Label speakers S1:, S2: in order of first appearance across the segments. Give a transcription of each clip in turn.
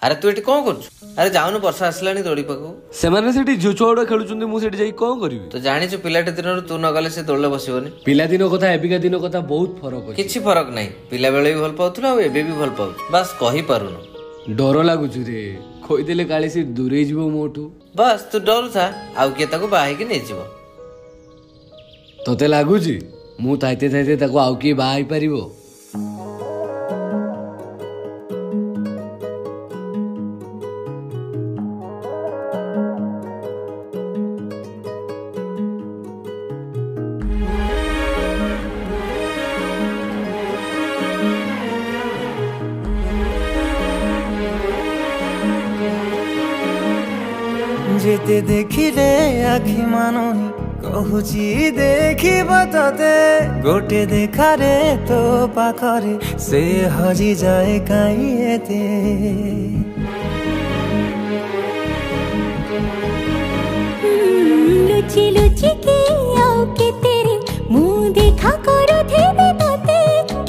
S1: अरे तू एटी कौन कर? अरे जाऊनु वर्षा आसलानी दौड़ी पाखु
S2: से झील छुआ खेलुंट मुझे कौन करी
S1: तो जानी पिलाटे दिन तू न गले से दौड़े बसबनी।
S2: पिला दिन कथा एबिका दिन कथा बहुत फरक अछि।
S1: किछि फरक नहीं, पिला बेले भी भल पाउथुला आ एबे भी भल पाउ, बस कहि पारुनु।
S2: डर लागुछ रे, खोइदेले काली से दूरे जीवो मोठू।
S1: बस तू डर था आउ के ताको बाहे के नै जीवो।
S2: तोते लागुछि मु ताइते ताइते ताको आउ के बाहाई परिबो?
S3: जेते देखिले आखि मानुनी कहूची देखिब तते गोटे देखारे तो पाखरे से हजी जाए काई एते।
S4: लुची लुची के आओ के तेरे मुंह देखा करो थे तते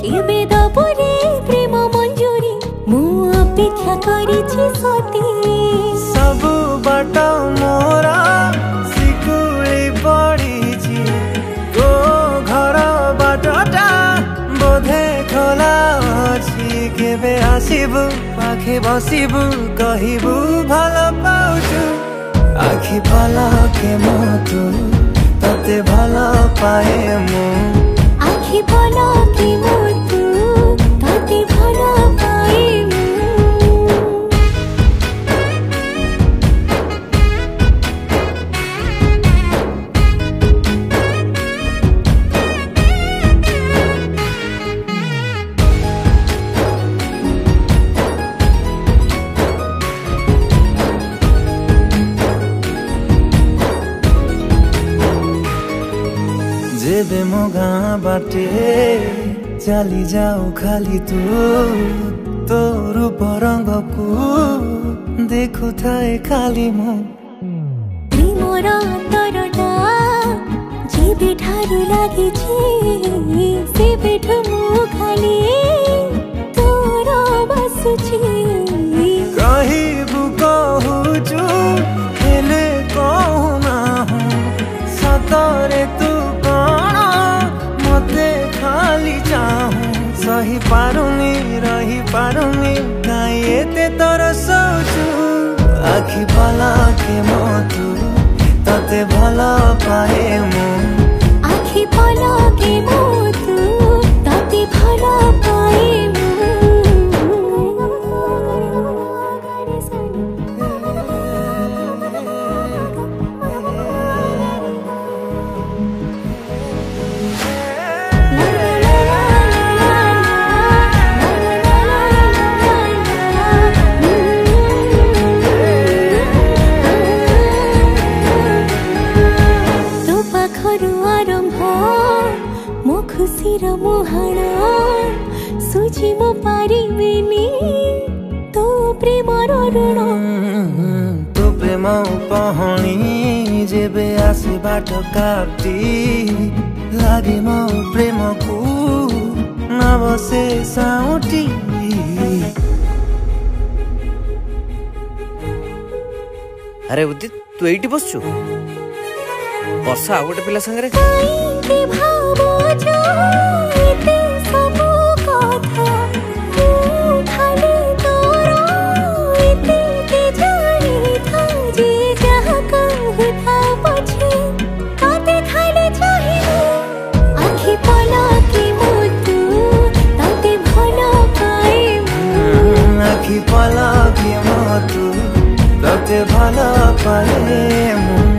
S4: केबे दबरे प्रेम मंजूरी मुंह अपेक्षा करिछि सती।
S3: सब बाट मोरा सिकुली पड़ी गो घर बाटटा बोधे खोला अच्छी केबे आसिबु पाखे बसिबु कहिबु भल पाउछु आखि पलके मोतु तते भल पाए मु
S4: आखि पलके मोतु तते भल पाए मु।
S3: जेबे मो गाँ बाटे चली जाऊ खाली तू तो रूप रंग को देखु थाए खाली मु
S4: प्रेमर अंतरटा जेबे ठारू लागिछि सेबेठु मु खाली तोर बसुछि।
S3: कहिबु कहूचु हेले कहू ना सतरे तू कौन मते खाली चाहूं सही पारुनी रही पारुनी काई एते तोर सोचू आखि पलके मोतु तते भल पाए मु
S4: आखि पलके मोतु तते भल पाए मु। खुशीर मुहाण सुझी मो पारिबिनी तो प्रेमर ऋण
S3: तो प्रेम पहणी जेबे आसे बाट काटी लागे मो प्रेम को न बसे साउटी।
S1: अरे उदित तू एठी बसछु वर्षा आ गोटे पिला संगे
S3: आखि पलके मोतु तते भल पाए मु।